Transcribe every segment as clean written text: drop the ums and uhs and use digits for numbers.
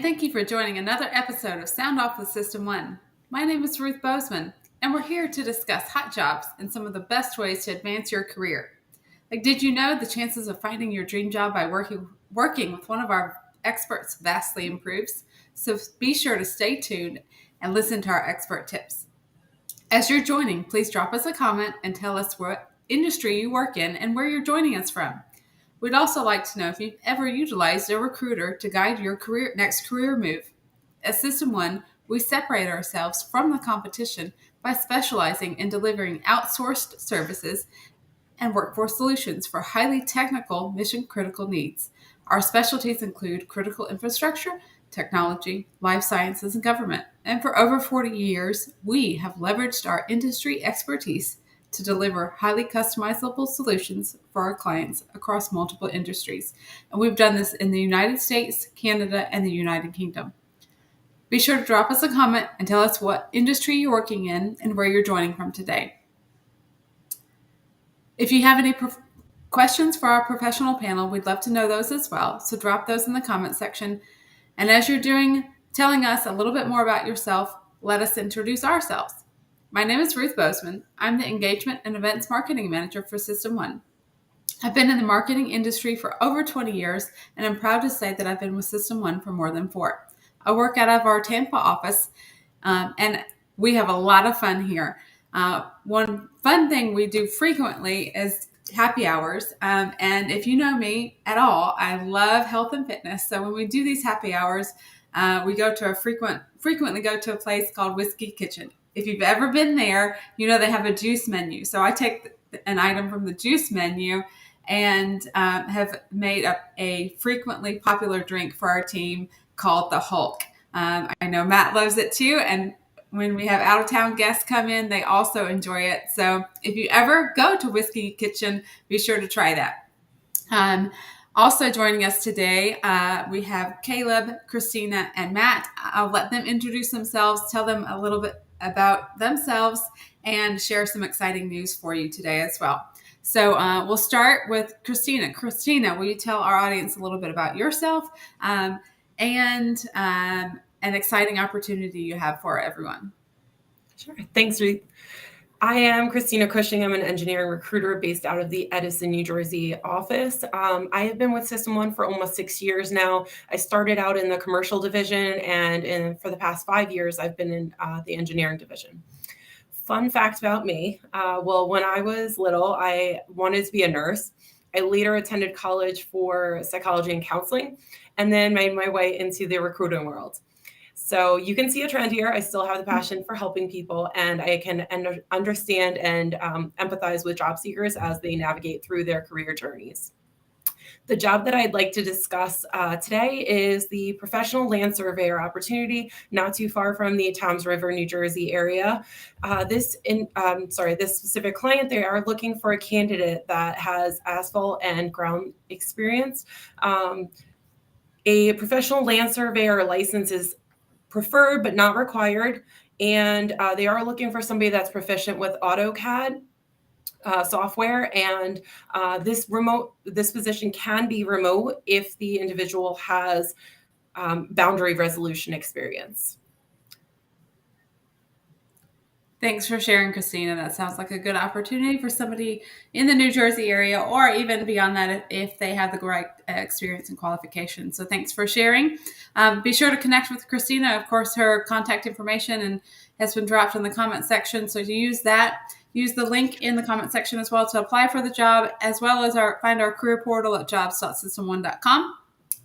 and thank you for joining another episode of Sound Off with System 1. My name is Ruth Bozeman, and we're here to discuss hot jobs and some of the best ways to advance your career. Did you know the chances of finding your dream job by working with one of our experts vastly improves? So be sure to stay tuned and listen to our expert tips. As you're joining, please drop us a comment and tell us what industry you work in and where you're joining us from. We'd also like to know if you've ever utilized a recruiter to guide your next career move. At System 1, we separate ourselves from the competition by specializing in delivering outsourced services and workforce solutions for highly technical, mission-critical needs. Our specialties include critical infrastructure, technology, life sciences, and government. And for over 40 years, we have leveraged our industry expertise to deliver highly customizable solutions for our clients across multiple industries. And we've done this in the United States, Canada, and the United Kingdom. Be sure to drop us a comment and tell us what industry you're working in and where you're joining from today. If you have any questions for our professional panel, we'd love to know those as well. So drop those in the comment section. And as you're telling us a little bit more about yourself, let us introduce ourselves. My name is Ruth Bozeman. I'm the Engagement and Events Marketing Manager for System 1. I've been in the marketing industry for over 20 years, and I'm proud to say that I've been with System 1 for more than 4. I work out of our Tampa office, and we have a lot of fun here. One fun thing we do frequently is happy hours. And if you know me at all, I love health and fitness. So when we do these happy hours, we go to frequently go to a place called Whiskey Kitchen. If you've ever been there, you know they have a juice menu. So I take an item from the juice menu and have made up a frequently popular drink for our team called the Hulk. I know Matt loves it too, and when we have out-of-town guests come in, they also enjoy it. So if you ever go to Whiskey Kitchen, be sure to try that. Also joining us today, we have Caleb, Christina, and Matt. I'll let them introduce themselves, tell them a little bit about themselves, and share some exciting news for you today as well. So we'll start with Christina. Christina, will you tell our audience a little bit about yourself and an exciting opportunity you have for everyone? Sure. Thanks, Ruth. I am Christina Cushing. I'm an engineering recruiter based out of the Edison, New Jersey office. I have been with System 1 for almost 6 years now. I started out in the commercial division, and for the past 5 years, I've been in the engineering division. Fun fact about me, when I was little, I wanted to be a nurse. I later attended college for psychology and counseling, and then made my way into the recruiting world. So you can see a trend here. I still have the passion for helping people, and I can understand and empathize with job seekers as they navigate through their career journeys. The job that I'd like to discuss today is the professional land surveyor opportunity, not too far from the Toms River, New Jersey area. This specific client, they are looking for a candidate that has asphalt and ground experience. A professional land surveyor license is preferred but not required, and they are looking for somebody that's proficient with AutoCAD software, and this position can be remote if the individual has boundary resolution experience. Thanks for sharing, Christina. That sounds like a good opportunity for somebody in the New Jersey area, or even beyond that if they have the right experience and qualifications. So thanks for sharing. Be sure to connect with Christina. Of course, her contact information has been dropped in the comment section. So to use that, use the link in the comment section as well to apply for the job, as well as find our career portal at jobs.system1.com.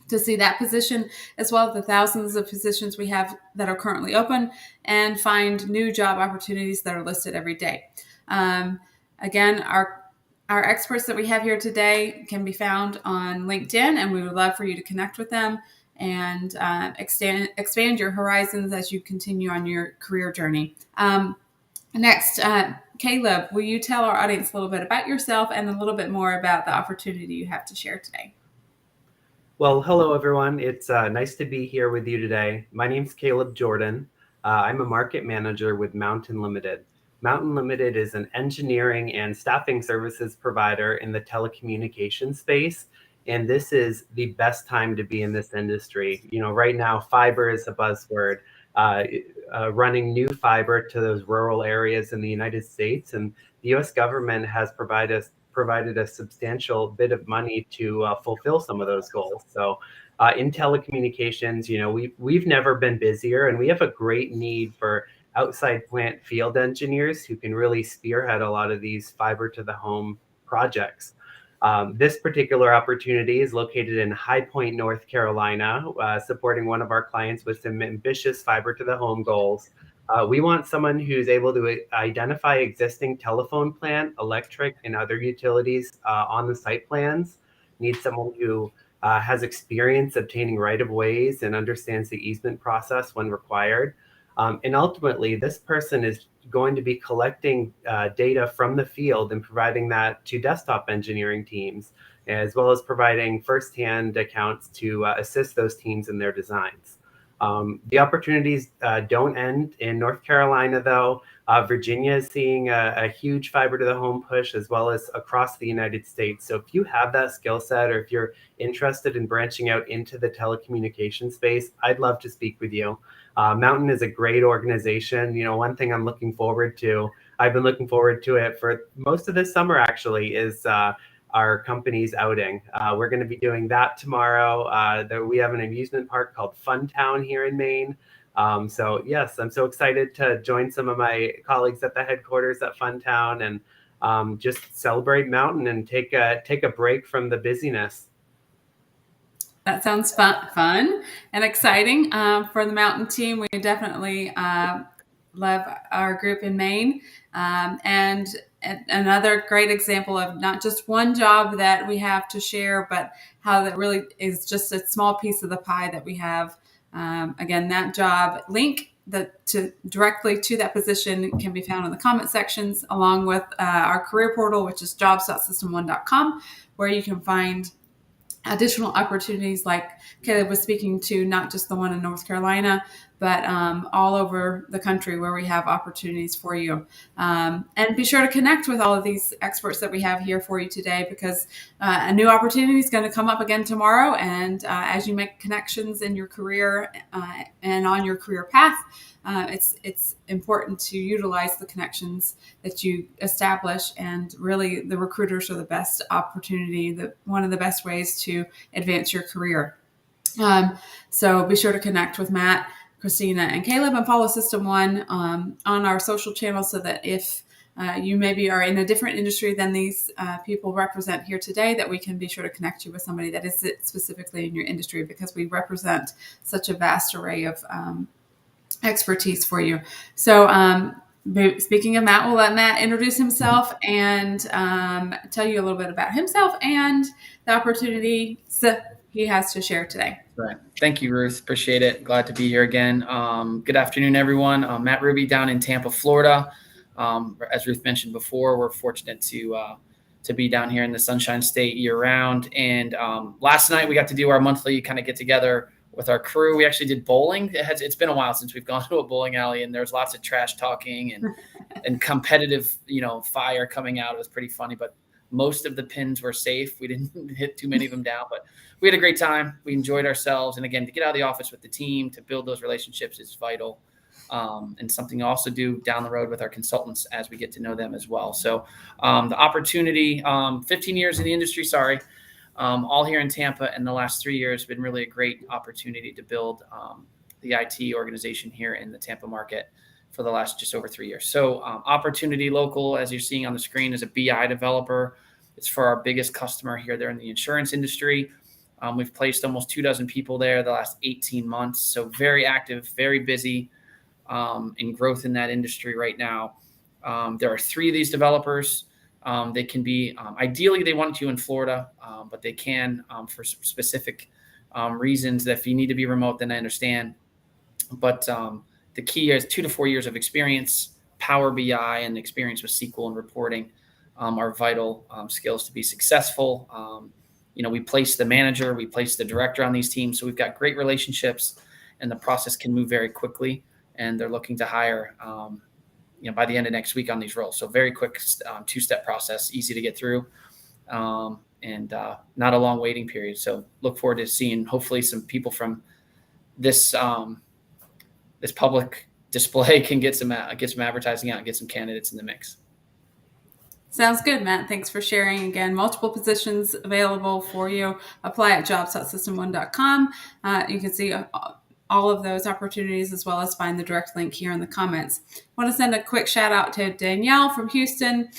to see that position, as well as the thousands of positions we have that are currently open, and find new job opportunities that are listed every day. Again, our experts that we have here today can be found on LinkedIn, and we would love for you to connect with them and expand your horizons as you continue on your career journey. Next, Caleb, will you tell our audience a little bit about yourself and a little bit more about the opportunity you have to share today? Well, hello, everyone. It's nice to be here with you today. My name's Caleb Jordan. I'm a market manager with Mountain Limited. Mountain Limited is an engineering and staffing services provider in the telecommunications space, And this is the best time to be in this industry. Right now, fiber is a buzzword. Running new fiber to those rural areas in the United States, and the U.S. government has provided a substantial bit of money to fulfill some of those goals. So in telecommunications, we've never been busier, and we have a great need for outside plant field engineers who can really spearhead a lot of these fiber to the home projects. This particular opportunity is located in High Point, North Carolina, supporting one of our clients with some ambitious fiber to the home goals. We want someone who's able to identify existing telephone plant, electric, and other utilities on the site plans. Need someone who has experience obtaining right-of-ways and understands the easement process when required. And ultimately, this person is going to be collecting data from the field and providing that to desktop engineering teams, as well as providing firsthand accounts to assist those teams in their designs. The opportunities don't end in North Carolina, though. Virginia is seeing a huge fiber to the home push, as well as across the United States. So if you have that skill set, or if you're interested in branching out into the telecommunications space, I'd love to speak with you. Mountain is a great organization. One thing I'm looking forward to, I've been looking forward to it for most of this summer, actually, is our company's outing. We're going to be doing that tomorrow. We have an amusement park called Funtown here in Maine. So yes, I'm so excited to join some of my colleagues at the headquarters at Funtown and just celebrate Mountain and take a break from the busyness. That sounds fun and exciting for the Mountain team. We definitely love our group in Maine. And another great example of not just one job that we have to share, but how that really is just a small piece of the pie that we have. Again, that job link directly to that position can be found in the comment sections, along with our career portal, which is jobs.system1.com, where you can find additional opportunities like Caleb was speaking to, not just the one in North Carolina, but all over the country where we have opportunities for you. And be sure to connect with all of these experts that we have here for you today, because a new opportunity is going to come up again tomorrow. And as you make connections in your career and on your career path, it's important to utilize the connections that you establish, and really the recruiters are the best opportunity, one of the best ways to advance your career. So be sure to connect with Matt, Christina, and Caleb, and follow System One on our social channels, so that if you maybe are in a different industry than these people represent here today, that we can be sure to connect you with somebody that is specifically in your industry, because we represent such a vast array of expertise for you. So speaking of Matt, we'll let Matt introduce himself and tell you a little bit about himself and the opportunity he has to share today. Right. Thank you, Ruth. Appreciate it. Glad to be here again. Good afternoon, everyone. I'm Matt Ruby down in Tampa, Florida. As Ruth mentioned before, we're fortunate to be down here in the Sunshine State year round. And last night we got to do our monthly kind of get together with our crew. We actually did bowling. It's been a while since we've gone to a bowling alley, and there's lots of trash talking and competitive, fire coming out. It was pretty funny, but most of the pins were safe. We didn't hit too many of them down, but we had a great time. We enjoyed ourselves. And again, to get out of the office with the team, to build those relationships is vital. And something to also do down the road with our consultants as we get to know them as well. So the opportunity, 15 years in the industry, all here in Tampa, and the last 3 years have been really a great opportunity to build the IT organization here in the Tampa market for the last just over 3 years. So opportunity local, as you're seeing on the screen, is a BI developer. It's for our biggest customer here. They're in the insurance industry. We've placed almost 24 people there the last 18 months. So very active, very busy in growth in that industry right now. There are 3 of these developers. They can be, ideally they want you in Florida, but they can for specific reasons that if you need to be remote, then I understand. But the key is 2 to 4 years of experience. Power BI and experience with SQL and reporting are vital skills to be successful. We place the manager, we place the director on these teams. So we've got great relationships, and the process can move very quickly. And they're looking to hire by the end of next week on these roles. So very quick 2-step process, easy to get through. and not a long waiting period. So look forward to seeing hopefully some people from this this public display can get some advertising out and get some candidates in the mix. Sounds good, Matt. Thanks for sharing. Again, multiple positions available for you. Apply at jobs.system1.com. You can see all of those opportunities, as well as find the direct link here in the comments. I want to send a quick shout out to Danielle from Houston.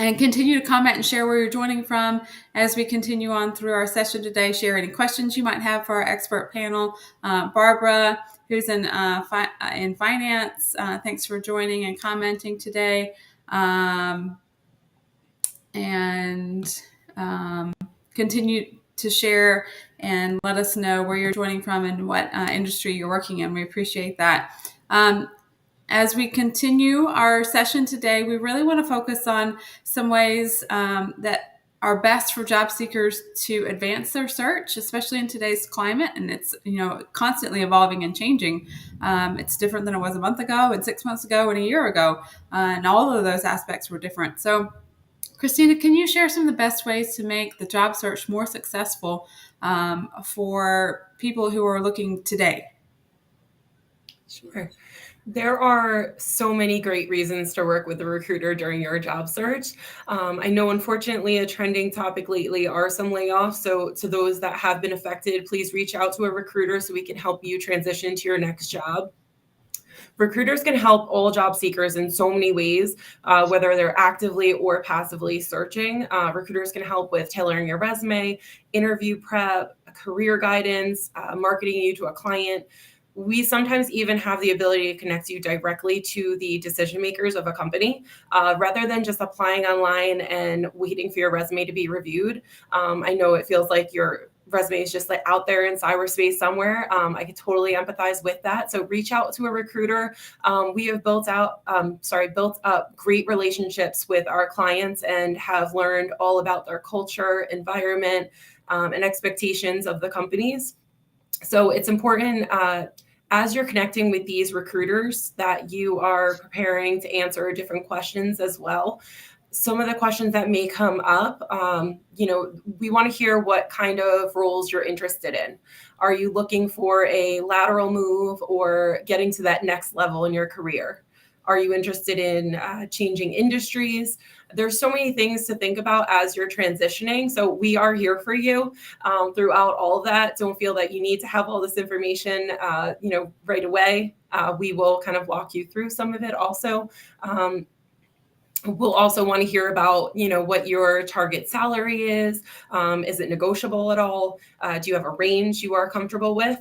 And continue to comment and share where you're joining from as we continue on through our session today. Share any questions you might have for our expert panel. Barbara, who's in finance, thanks for joining and commenting today. Continue to share and let us know where you're joining from and what industry you're working in. We appreciate that. As we continue our session today, we really want to focus on some ways that are best for job seekers to advance their search, especially in today's climate. And it's, constantly evolving and changing. It's different than it was a month ago and 6 months ago and a year ago. And all of those aspects were different. So Christina, can you share some of the best ways to make the job search more successful for people who are looking today? Sure. There are so many great reasons to work with a recruiter during your job search. I know, unfortunately, a trending topic lately are some layoffs. So to those that have been affected, please reach out to a recruiter so we can help you transition to your next job. Recruiters can help all job seekers in so many ways, whether they're actively or passively searching. Recruiters can help with tailoring your resume, interview prep, career guidance, marketing you to a client. We sometimes even have the ability to connect you directly to the decision makers of a company, rather than just applying online and waiting for your resume to be reviewed. I know it feels like your resume is just like out there in cyberspace somewhere. I can totally empathize with that. So reach out to a recruiter. We have built up great relationships with our clients and have learned all about their culture, environment, and expectations of the companies. So it's important, as you're connecting with these recruiters, that you are preparing to answer different questions as well. Some of the questions that may come up, we want to hear what kind of roles you're interested in. Are you looking for a lateral move or getting to that next level in your career? Are you interested in changing industries? There's so many things to think about as you're transitioning. So we are here for you throughout all of that. Don't feel that you need to have all this information, right away. We will kind of walk you through some of it also. We'll also want to hear about, what your target salary is. Is it negotiable at all? Do you have a range you are comfortable with?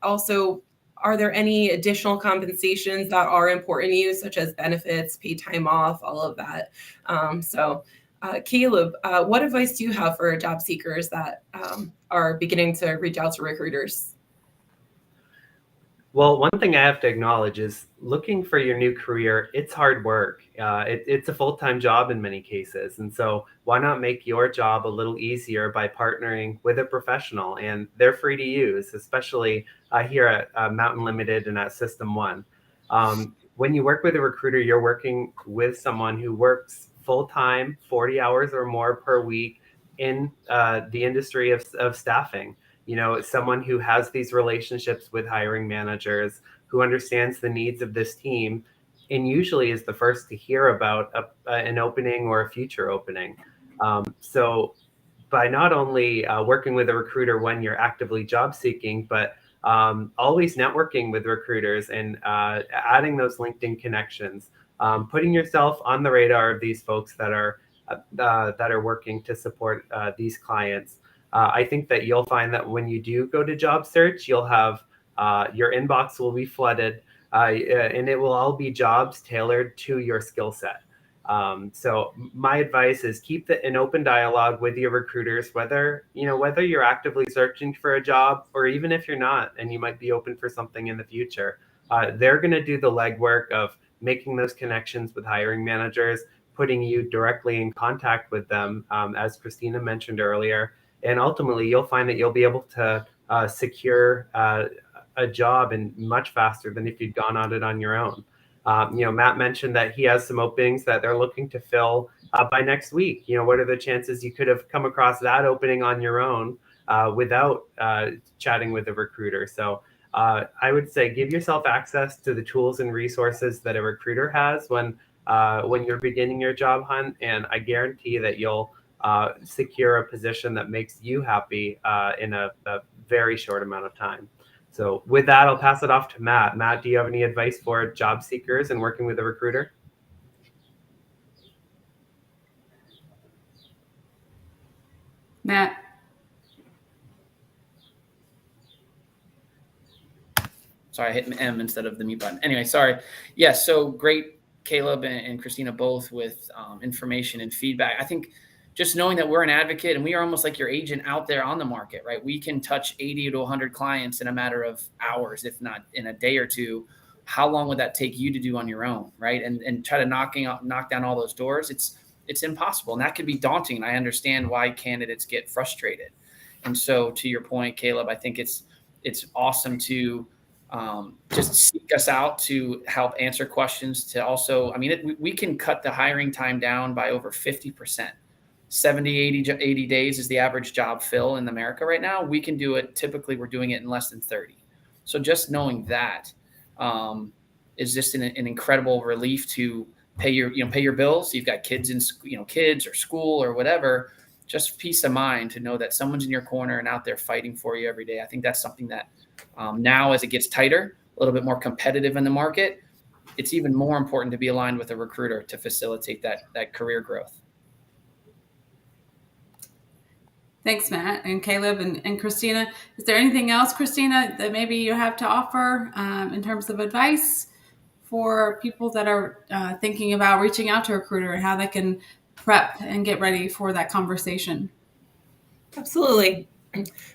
Also, are there any additional compensations that are important to you, such as benefits, paid time off, all of that? Caleb, what advice do you have for job seekers that are beginning to reach out to recruiters? Well, one thing I have to acknowledge is looking for your new career, it's hard work. It's a full-time job in many cases. And so why not make your job a little easier by partnering with a professional? And they're free to use, especially here at Mountain Limited and at System 1. When you work with a recruiter, you're working with someone who works full-time, 40 hours or more per week in the industry of staffing. Someone who has these relationships with hiring managers, who understands the needs of this team, and usually is the first to hear about an opening or a future opening. So by not only working with a recruiter when you're actively job seeking, but always networking with recruiters and adding those LinkedIn connections, putting yourself on the radar of these folks that are working to support these clients. I think that you'll find that when you do go to job search, you'll have your inbox will be flooded, and it will all be jobs tailored to your skill set. So my advice is keep an open dialogue with your recruiters, whether you're actively searching for a job or even if you're not, and you might be open for something in the future. They're going to do the legwork of making those connections with hiring managers, putting you directly in contact with them, as Christina mentioned earlier. And ultimately, you'll find that you'll be able to secure a job and much faster than if you'd gone on it on your own. Matt mentioned that he has some openings that they're looking to fill by next week. What are the chances you could have come across that opening on your own without chatting with a recruiter? So I would say give yourself access to the tools and resources that a recruiter has when you're beginning your job hunt, and I guarantee that you'll secure a position that makes you happy in a very short amount of time. So with that, I'll pass it off to Matt. Matt, do you have any advice for job seekers and working with a recruiter? Matt. Sorry, I hit M instead of the mute button. Anyway, sorry. Yes, so great, Caleb and Christina, both with information and feedback. I think just knowing that we're an advocate and we are almost like your agent out there on the market, right? We can touch 80 to 100 clients in a matter of hours, if not in a day or two. How long would that take you to do on your own, right? And try to knock down all those doors. It's impossible, and that could be daunting. And I understand why candidates get frustrated. And so, to your point, Caleb, I think it's awesome to just seek us out to help answer questions. To also, we can cut the hiring time down by over 50%. 70, 80 days is the average job fill in America right now. We can do it. Typically, we're doing it in less than 30. So just knowing that is just an incredible relief to pay your bills. You've got kids in kids or school or whatever. Just peace of mind to know that someone's in your corner and out there fighting for you every day. I think that's something that now, as it gets tighter, a little bit more competitive in the market, it's even more important to be aligned with a recruiter to facilitate that career growth. Thanks, Matt and Caleb and Christina. Is there anything else, Christina, that maybe you have to offer in terms of advice for people that are thinking about reaching out to a recruiter and how they can prep and get ready for that conversation? Absolutely.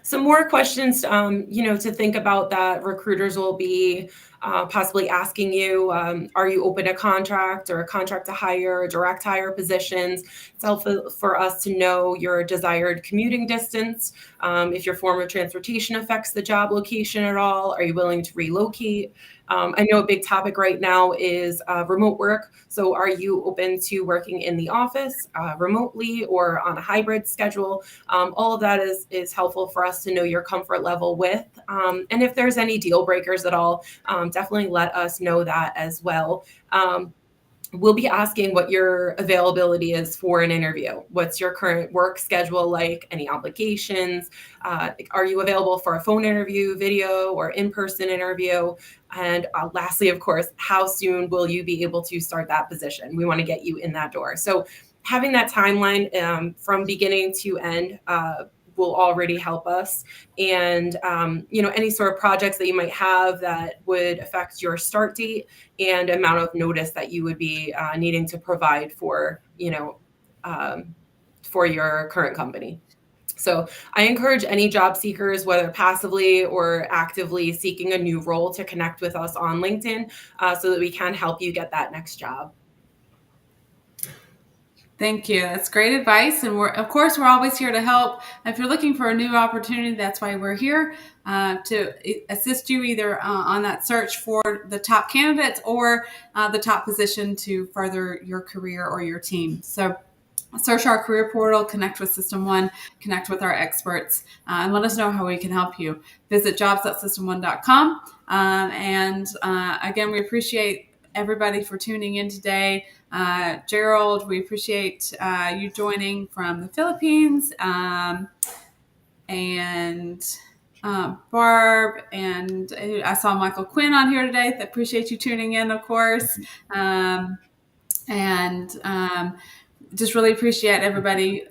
Some more questions, to think about that recruiters will be possibly asking you, are you open to contract or a contract to hire or direct hire positions? It's helpful for us to know your desired commuting distance. If your form of transportation affects the job location at all, are you willing to relocate? I know a big topic right now is remote work. So are you open to working in the office remotely or on a hybrid schedule? All of that is helpful for us to know your comfort level with. And if there's any deal breakers at all, definitely let us know that as well. We'll be asking what your availability is for an interview. What's your current work schedule like? Any obligations? Are you available for a phone interview, video, or in-person interview? And lastly, of course, how soon will you be able to start that position? We want to get you in that door. So having that timeline from beginning to end will already help us. And, any sort of projects that you might have that would affect your start date and amount of notice that you would be needing to provide for your current company. So I encourage any job seekers, whether passively or actively seeking a new role, to connect with us on LinkedIn so that we can help you get that next job. Thank you. That's great advice. And we're always here to help. If you're looking for a new opportunity, that's why we're here to assist you either on that search for the top candidates or the top position to further your career or your team. So search our career portal, connect with System One, connect with our experts, and let us know how we can help you. Visit jobs.system1.com. Again, we appreciate everybody for tuning in today. Gerald, we appreciate you joining from the Philippines, and Barb, and I saw Michael Quinn on here today. I appreciate you tuning in, of course. Just really appreciate everybody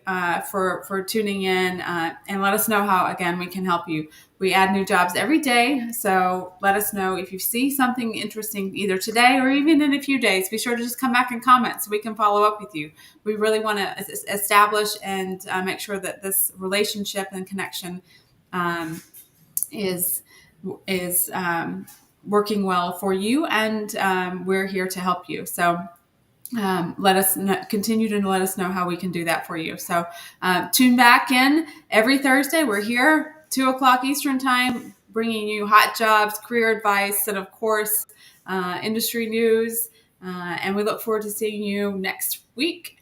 for tuning in, and let us know how, again, we can help you. We add new jobs every day, so let us know if you see something interesting either today or even in a few days. Be sure to just come back and comment so we can follow up with you. We really want to establish and make sure that this relationship and connection is working well for you, and we're here to help you. So continue to let us know how we can do that for you. So tune back in every Thursday. We're here 2:00 Eastern time, bringing you hot jobs, career advice, and of course, industry news. And we look forward to seeing you next week.